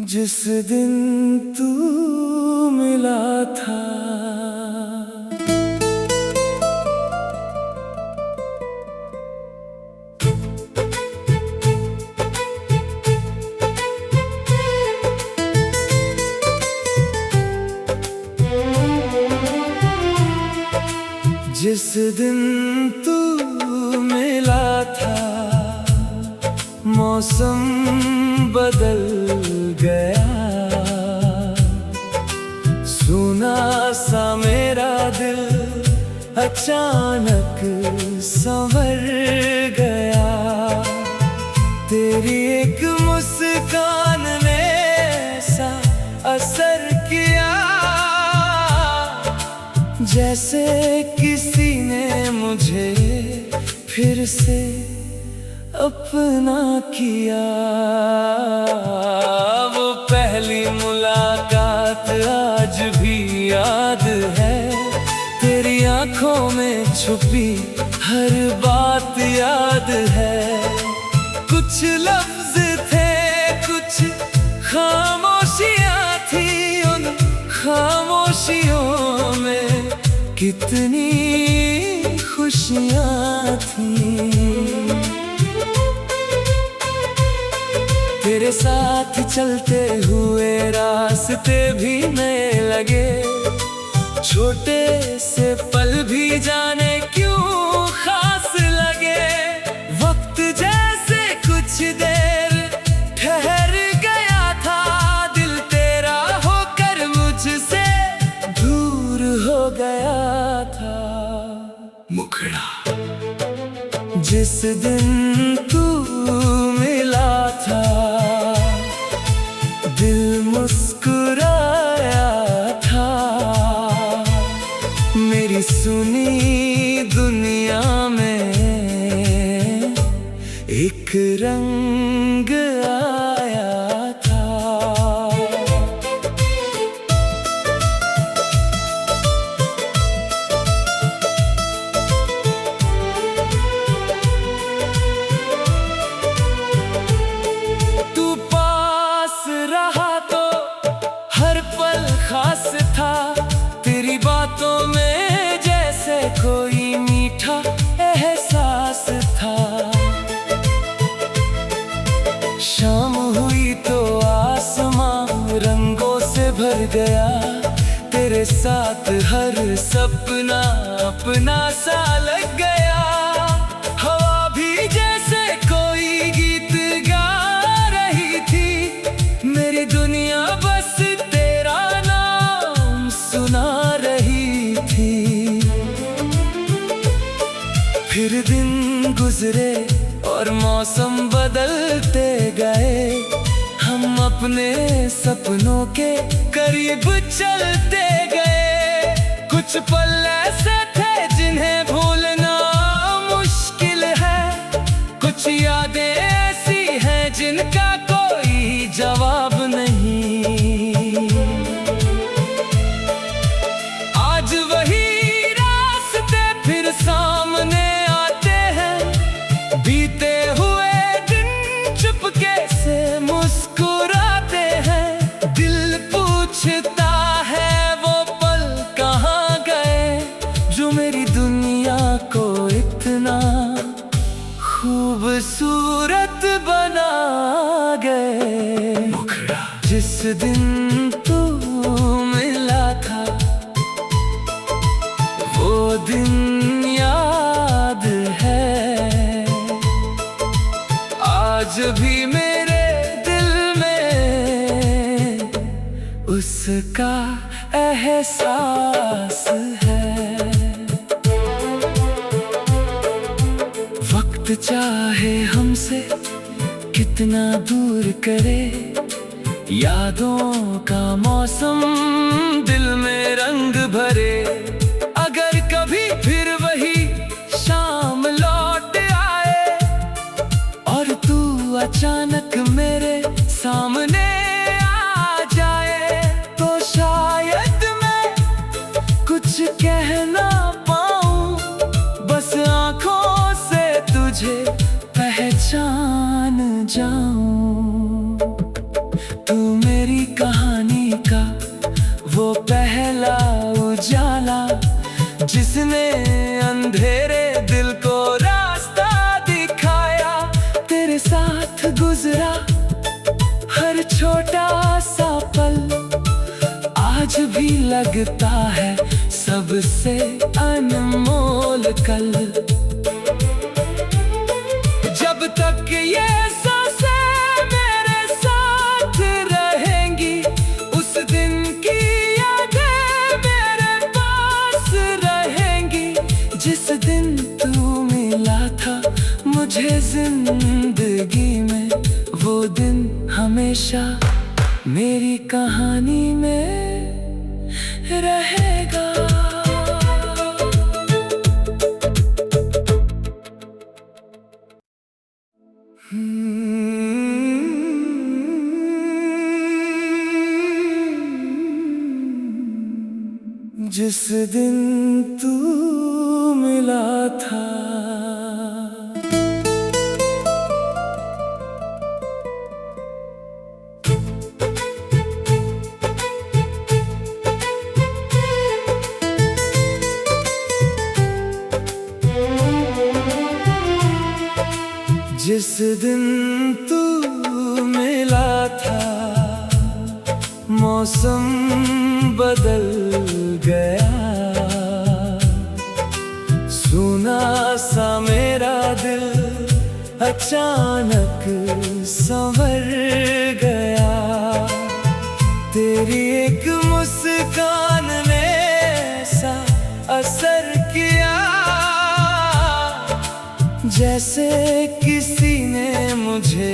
जिस दिन तू मिला था, जिस दिन तू मिला था, मौसम बदल गया। सुना सा मेरा दिल अचानक संवर गया। तेरी एक मुस्कान ने ऐसा असर किया, जैसे किसी ने मुझे फिर से अपना किया। वो पहली मुलाकात आज भी याद है, तेरी आंखों में छुपी हर बात याद है। कुछ लफ्ज थे, कुछ खामोशियां थी, उन खामोशियों में कितनी खुशियां थी। तेरे साथ चलते हुए रास्ते भी नए लगे, छोटे से पल भी जाने क्यों खास लगे। वक्त जैसे कुछ देर ठहर गया था, दिल तेरा होकर मुझसे दूर हो गया था। मुखड़ा जिस दिन तू मिला था, दिल मुस्कुराया था। मेरी सुनी दुनिया में एक रंग आया था। तू पास रहा तो हर पल खास था, तेरी बातों में जैसे कोई मीठा एहसास था। शाम हुई तो आसमां रंगों से भर गया, तेरे साथ हर सपना अपना सा लग गया। हवा भी जैसे कोई गीत गा रही थी, मेरी दुनिया बस तेरा नाम सुना रही थी। फिर दिन गुजरे और मौसम बदलते गए, हम अपने सपनों के करीब चलते गए। कुछ पल ऐसे थे जिन्हें भूलना मुश्किल है, कुछ यादें ऐसी हैं जिनका कोई जवाब नहीं। आज वही रास्ते फिर सामने आते हैं, बीते हुए दिन चुपके से मुस्कुराते हैं। दिल पूछता है वो पल कहाँ गए, जो मेरी दुनिया को इतना खूबसूरत बना गए। मुखड़ा जिस दिन तू मिला था, वो दिन याद है। आज भी मेरे दिल में उसका एहसास है। वक्त चाहे हमसे कितना दूर करे, यादों का मौसम दिल में रंग भरे। अगर कभी फिर वही शाम लौट आए और तू अचानक मेरे सामने आ जाए, तो शायद मैं कुछ कह ना पाऊं, जिसने अंधेरे दिल को रास्ता दिखाया। तेरे साथ गुजरा हर छोटा सा पल आज भी लगता है सबसे अनमोल कल। जब तक ये सांसें मेरे साथ रहेंगी, उस दिन की यादें मेरे पास रहेंगी। जिस दिन तू मिला था मुझे जिंदगी में, वो दिन हमेशा मेरी कहानी में रहेगा। जिस दिन तू मिला था। जिस दिन तू मिला था, मौसम बदल गया। सुना सा मेरा दिल अचानक संवर गया। तेरी एक मुस्कान ने सा असर किया, जैसे किसी ने मुझे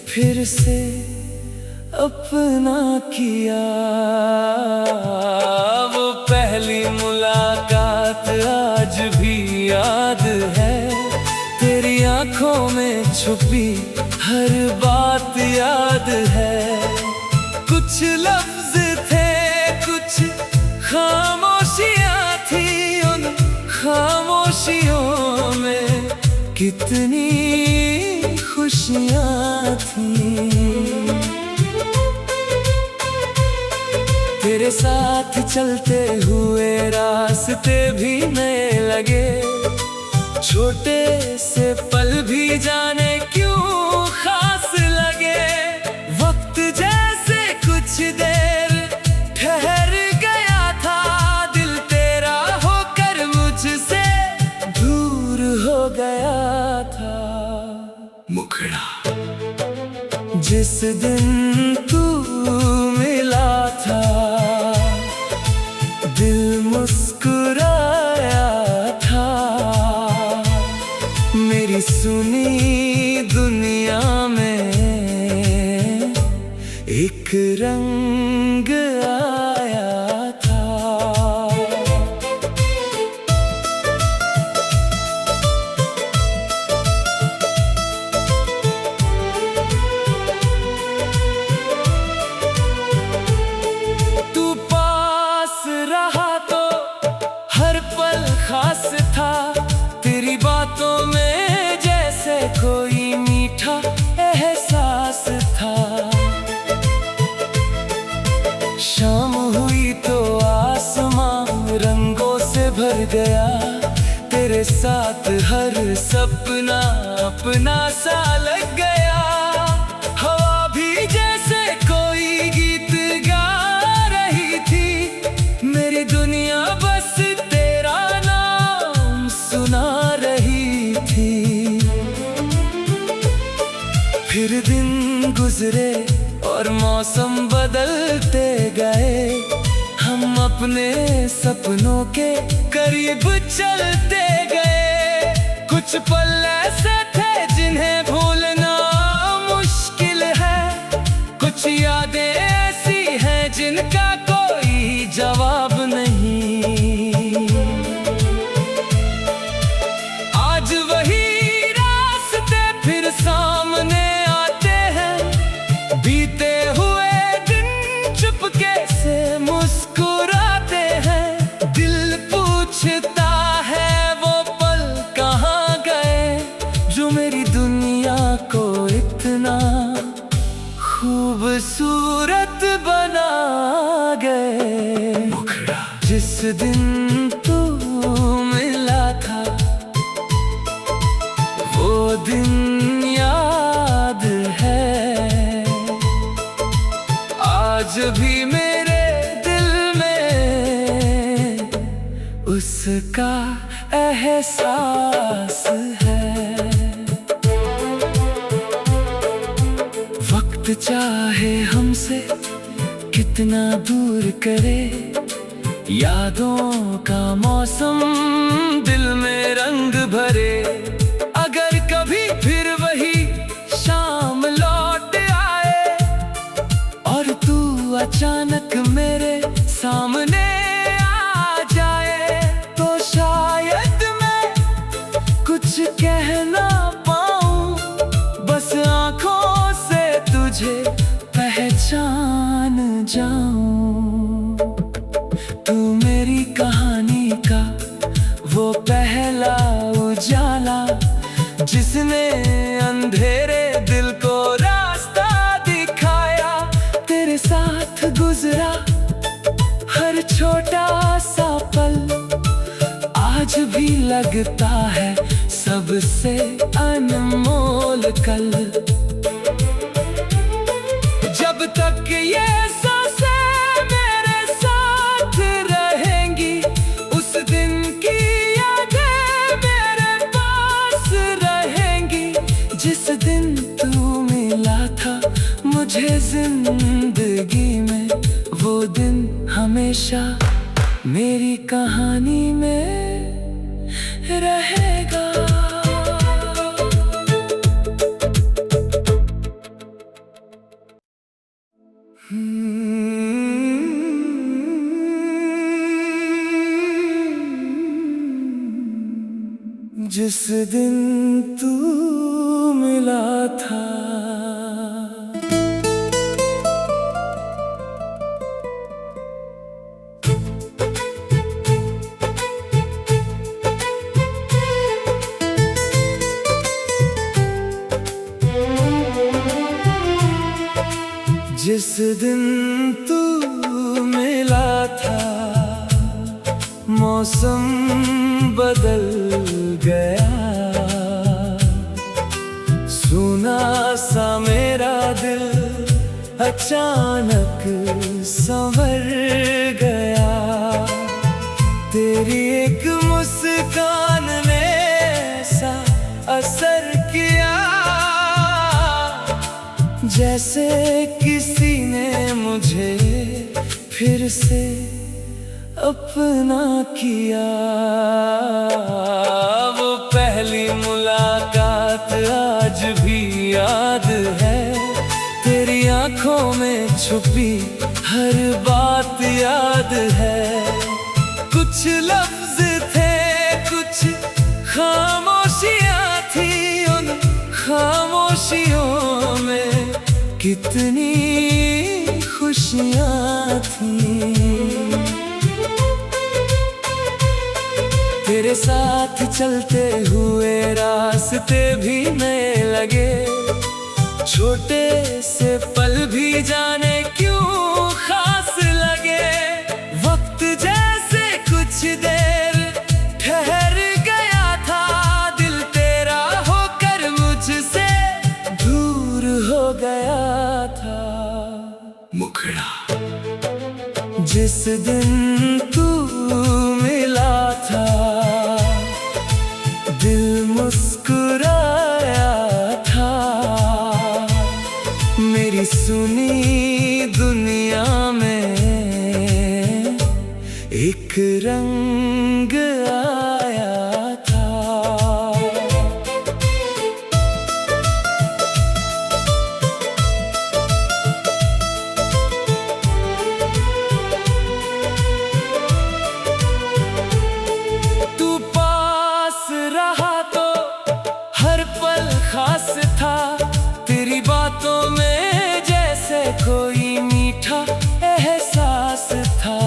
फिर से अपना किया। वो पहली मुलाकात आज भी याद है। तेरी आंखों में छुपी हर बात याद है। कुछ लफ्ज थे, कुछ खामोशियां थी। उन खामोशियों में कितनी खुशियां थी। तेरे साथ चलते हुए रास्ते भी नए लगे। छोटे से पल भी जाने क्यों खास लगे। वक्त जैसे कुछ देर ठहर गया था। दिल तेरा होकर मुझसे दूर हो गया था। मुखड़ा जिस दिन तू मिला था, दिल मुस्कुराया था। मेरी सुनी दुनिया में एक रंग आया था। खास था तेरी बातों में, जैसे कोई मीठा एहसास था। शाम हुई तो आसमां रंगों से भर गया। तेरे साथ हर सपना अपना सा लग गया। हवा भी जैसे कोई गीत गा रही थी। मेरी दुनिया बस सुना रही थी। फिर दिन गुजरे और मौसम बदलते गए। हम अपने सपनों के करीब चलते गए। कुछ पल ऐसे थे जिन्हें भूलना मुश्किल है। कुछ यादें ऐसी हैं जिनका कोई जवाब नहीं। सामने आते हैं बीते हुए दिन, चुपके से मुस्कुराते हैं। दिल पूछता है वो पल कहाँ गए। उसका एहसास है। वक्त चाहे हमसे कितना दूर करे, यादों का मौसम दिल में रंग भरे। अगर कभी फिर वही शाम लौट आए और तू अचानक मेरे सामने आ जाए, तो शायद मैं कुछ कह ना पाऊं, बस आंखों से तुझे पहचान जाऊं। तू मेरी कहानी का वो पहला उजाला, जिसने अंधेरे दिल को रास्ता दिखाया। तेरे साथ गुजरा हर छोटा सा पल आज भी लगता है सबसे अनमोल कल। जब तक ये सांसें मेरे साथ रहेंगी, उस दिन की यादें मेरे पास रहेंगी। जिस दिन तू मिला था मुझे जिंदगी में, वो दिन हमेशा मेरी कहानी में रहेगा। जिस दिन तू मिला था, जिस दिन तू मिला था, मौसम बदल गया। सुना सा मेरा दिल अचानक संवर गया। तेरी एक मुस्कान ने ऐसा असर किया, जैसे किसी ने मुझे फिर से अपना किया। वो पहली मुलाकात आज भी याद है, तेरी आंखों में छुपी हर बात याद है। कुछ लफ्ज थे, कुछ खामोशियां थी, उन खामोशियों में कितनी खुशियां थी। तेरे साथ चलते हुए रास्ते भी नए लगे, छोटे से पल भी जाने क्यों खास लगे। वक्त जैसे कुछ देर ठहर गया था, दिल तेरा होकर मुझसे दूर हो गया था। मुखड़ा जिस दिन तू मिला था, दिल मुस्कुराया था। मेरी सुनी दुनिया में एक रंग आया था। खास था तेरी बातों में, जैसे कोई मीठा एहसास था।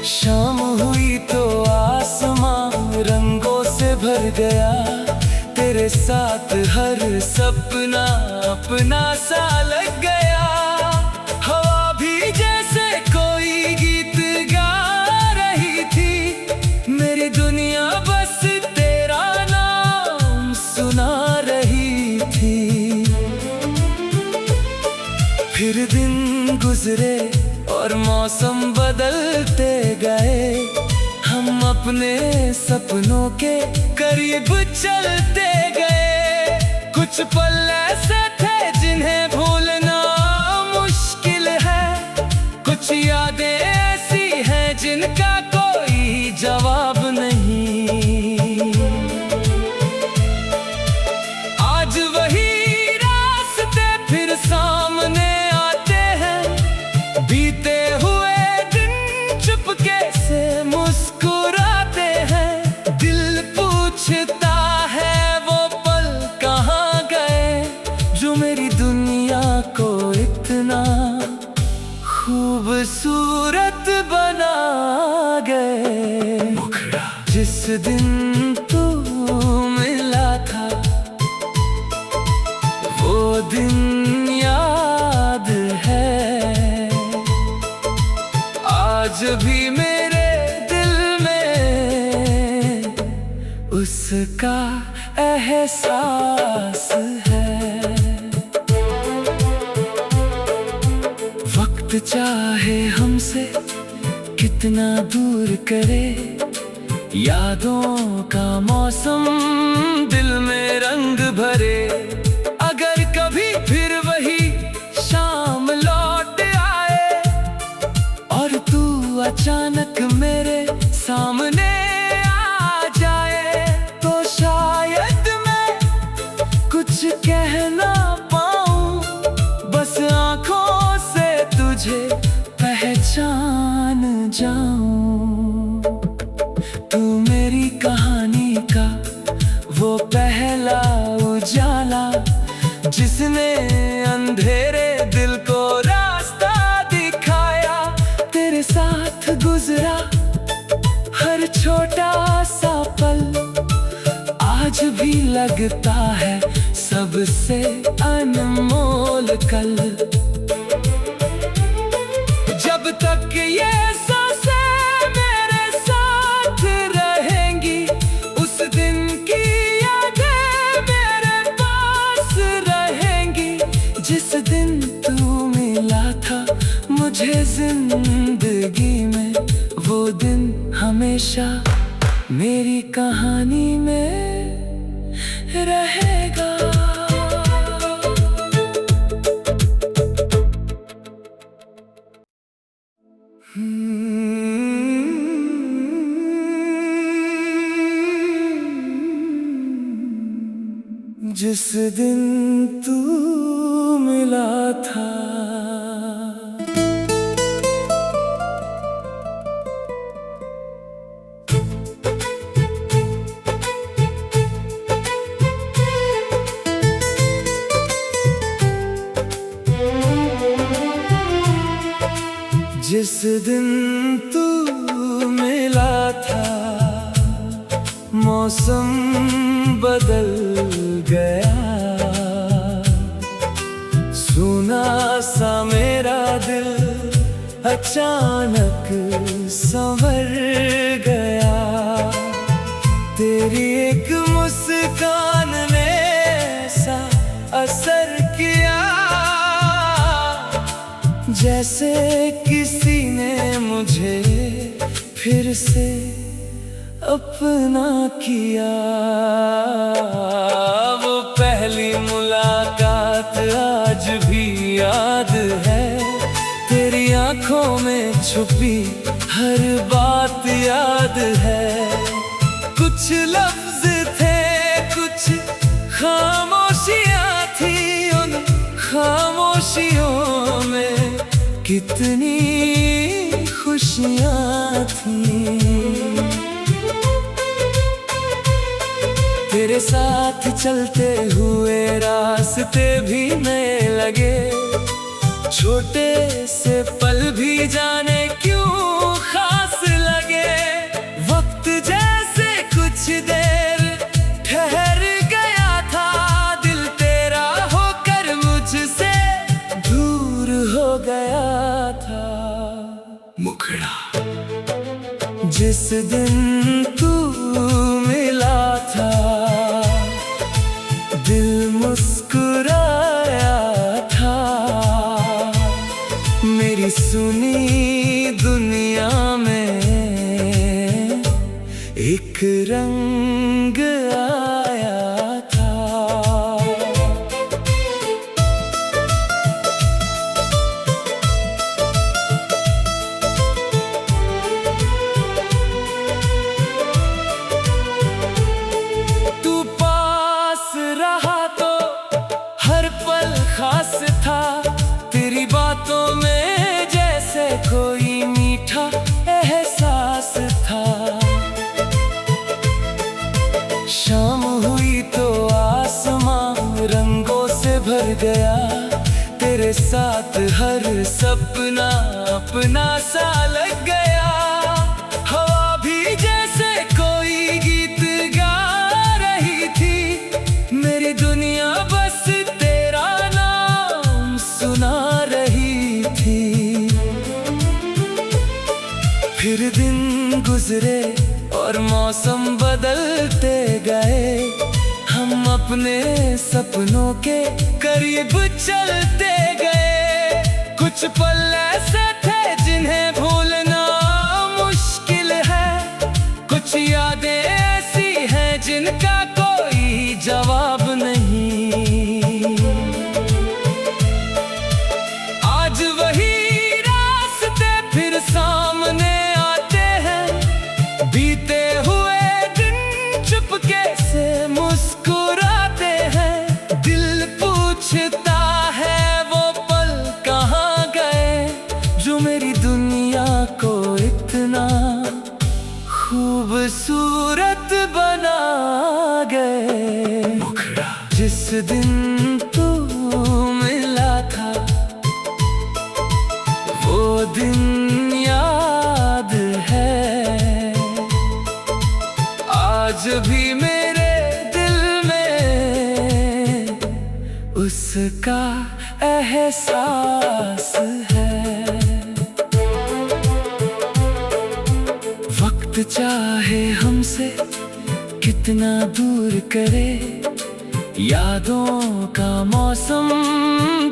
शाम हुई तो आसमां रंगों से भर गया, तेरे साथ हर सपना अपना सा लग गया। हवा भी जैसे कोई गीत गा रही थी, मेरी दुनिया बस सुना रही थी। फिर दिन गुजरे और मौसम बदलते गए, अपने सपनों के करीब चलते गए। कुछ पल ऐसे थे जिन्हें भूलना मुश्किल है, कुछ यादें ऐसी हैं जिनका कोई जवाब नहीं। आज वही रास्ते फिर सामने आते हैं, बीते हुए दिन चुपके से मुस्कुराते हैं। दिल पूछता है वो पल कहाँ गए, जो मेरी दुनिया को इतना खूबसूरत बना गए। जिस दिन तू मिला था वो दिन याद है, आज भी मेरे दिल में उसका एहसास है। वक्त चाहे हमसे कितना दूर करे, यादों का मौसम दिल में रंग भरे। अगर कभी फिर वही शाम लौट आए और तू अचानक मेरे सामने आ जाए, तो शायद मैं कुछ कह ना पाऊं, बस आंखों से तुझे पहचान जाऊं। तू मेरी कहानी का वो पहला उजाला, जिसने अंधेरे दिल को रास्ता दिखाया। तेरे साथ गुजरा हर छोटा सा पल आज भी लगता है सबसे अनमोल कल। जब तक ये सांसें मेरे साथ रहेंगी, उस दिन की यादें मेरे पास रहेंगी। जिस दिन तू मिला था मुझे जिंदगी में, वो दिन हमेशा मेरी कहानी में रहेगा। जिस दिन तू मिला था जिस दिन तू मिला था मौसम बदल गया। सुना सा मेरा दिल अचानक संवर गया। तेरी एक मुस्कान ने सा असर किया, जैसे किसी ने मुझे फिर से अपना किया। वो पहली मुलाकात आज भी याद है, तेरी आंखों में छुपी हर बात याद है। कुछ लफ्ज थे, कुछ खामोशियां थी, उन खामोशियों में कितनी खुशियां थी। तेरे साथ चलते हुए रास्ते भी नए लगे, छोटे से पल भी जाने क्यों खास लगे। वक्त जैसे कुछ देर ठहर गया था, दिल तेरा होकर मुझसे दूर हो गया था। मुखड़ा जिस दिन तू मिला था, दिल मुस्कुराया था। मेरी सुनी दुनिया में एक रंग आया था। तू पास रहा तो हर पल खास था, तेरी बातों में जैसे कोई मीठा एहसास था। शाम हुई तो आसमां रंगों से भर गया, तेरे साथ हर सपना अपना सा लग गया। हवा भी जैसे कोई गीत गा रही थी, मेरी दुनिया बस तेरा नाम सुना रही थी। फिर दिन गुजरे और मौसम बदलते गए, हम अपने सपनों के करीब चलते गए। कुछ पल ऐसे थे जिन्हें भूलना मुश्किल है, कुछ यादें ऐसी हैं जिनका कोई जवाब नहीं। आज वही रास्ते फिर सामने आते हैं, बीते हुए दिन चुपके से मुस्कुराते हैं। दिल पूछता है वो पल कहाँ गए, जो मेरी दुनिया को इतना खूबसूरत बना गए। जिस दिन तू मिला था वो दिन याद है, आज भी मेरे दिल में उसका एहसास है। वक्त चाहे हमसे कितना दूर करे, यादों का मौसम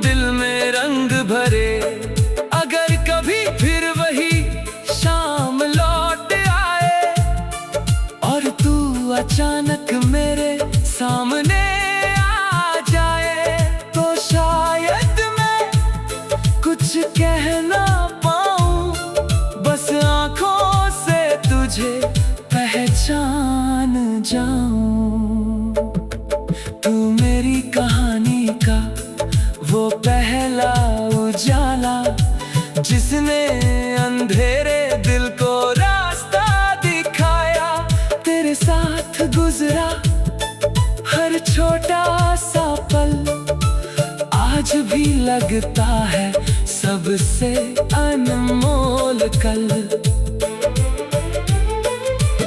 दिल में रंग भरे। अगर कभी फिर वही शाम लौट आए और तू अचानक मेरे सामने आ जाए, तो शायद मैं कुछ कह ना पाऊं, बस आंखों से तुझे पहचान जाऊं। तू मेरी कहानी का वो पहला उजाला, जिसने अंधेरे दिल को रास्ता दिखाया। तेरे साथ गुजरा हर छोटा सा पल आज भी लगता है सबसे अनमोल कल।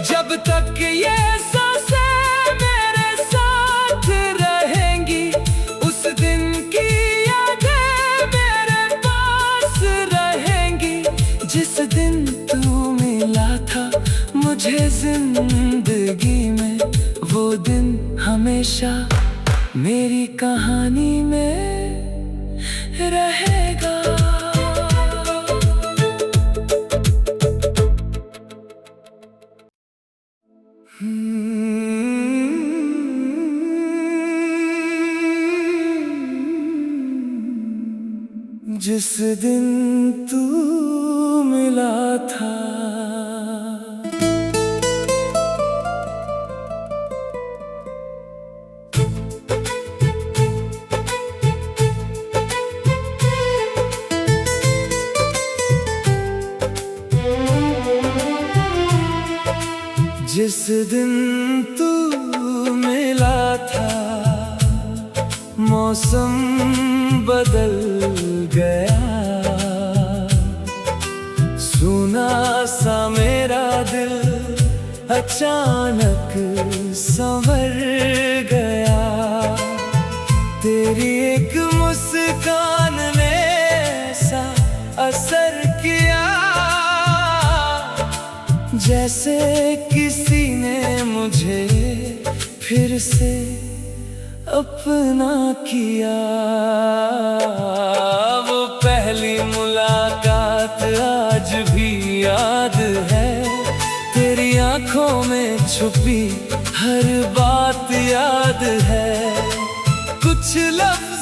जब तक ये सांसें मेरे साथ रहेंगी, उस दिन की यादें मेरे पास रहेंगी। जिस दिन तू मिला था मुझे जिंदगी में, वो दिन हमेशा मेरी कहानी में रहेगा। जिस दिन तू मिला था जिस दिन तू मिला था, मौसम बदल गया। सुना सा मेरा दिल अचानक संवर गया। तेरी एक मुस्कान ने ऐसा असर किया, जैसे किसी ने मुझे फिर से अपना किया। वो पहली मुलाकात आज भी याद है, तेरी आंखों में छुपी हर बात याद है। कुछ लफ्ज